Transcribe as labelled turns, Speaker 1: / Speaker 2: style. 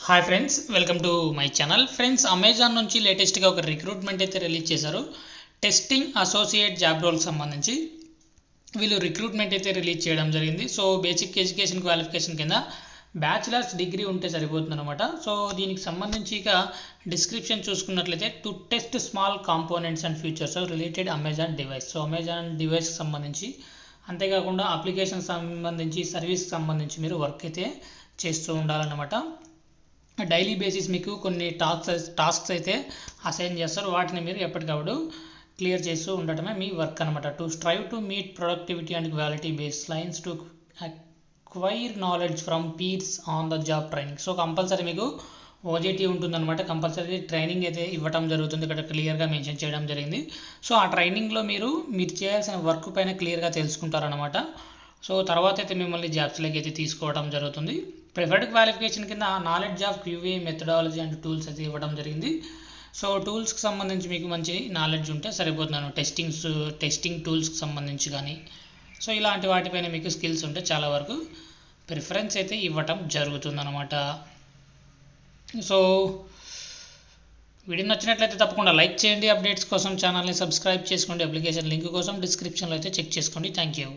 Speaker 1: Hi friends, welcome to my channel. Friends, Amazon నుంచి లేటెస్ట్గా ఒక రిక్రూట్మెంట్ అయితే రిలీజ్ చేశారు. టెస్టింగ్ అసోసియేట్ జాబ్ రోల్కి సంబంధించి వీళ్ళు రిక్రూట్మెంట్ అయితే రిలీజ్ చేయడం జరిగింది. సో బేసిక్ ఎడ్యుకేషన్ క్వాలిఫికేషన్ కింద బ్యాచిలర్స్ డిగ్రీ ఉంటే సరిపోతుంది అనమాట. సో దీనికి సంబంధించి ఇక డిస్క్రిప్షన్ చూసుకున్నట్లయితే to test small components and features related Amazon device. So Amazon డివైస్కి సంబంధించి, అంతేకాకుండా అప్లికేషన్ సంబంధించి, సర్వీస్కి సంబంధించి మీరు వర్క్ అయితే చేస్తూ ఉండాలన్నమాట. డైలీ బేసిస్ మీకు కొన్ని టాస్క్స్ అయితే అసైన్ చేస్తారు. వాటిని మీరు ఎప్పటికప్పుడు క్లియర్ చేస్తూ ఉండటమే మీ వర్క్ అనమాట. To strive to meet productivity and quality base lines to acquire knowledge from peers on the job training. So compulsory మీకు ఓజేటీ ఉంటుందన్నమాట. కంపల్సరీ ట్రైనింగ్ అయితే ఇవ్వడం జరుగుతుంది. ఇక్కడ క్లియర్గా మెన్షన్ చేయడం జరిగింది. సో ఆ ట్రైనింగ్లో మీరు చేయాల్సిన వర్క్ పైన క్లియర్గా తెలుసుకుంటారనమాట. సో తర్వాత అయితే మిమ్మల్ని జాబ్స్లోకి అయితే తీసుకోవడం జరుగుతుంది. ప్రిఫర్డ్ క్వాలిఫికేషన్ కింద knowledge of QA methodology and tools అయితే ఇవ్వడం జరిగింది. సో టూల్స్కి సంబంధించి మీకు మంచి నాలెడ్జ్ ఉంటే సరిపోతున్నాను. టెస్టింగ్ టూల్స్కి సంబంధించి కానీ, సో ఇలాంటి వాటిపైన మీకు స్కిల్స్ ఉంటే చాలా వరకు ప్రిఫరెన్స్ అయితే ఇవ్వటం జరుగుతుందన్నమాట. సో వీడియో నచ్చినట్లయితే తప్పకుండా లైక్ చేయండి. అప్డేట్స్ కోసం ఛానల్ని సబ్స్క్రైబ్ చేసుకోండి. అప్లికేషన్ లింక్ కోసం డిస్క్రిప్షన్లో అయితే చెక్ చేసుకోండి. Thank you.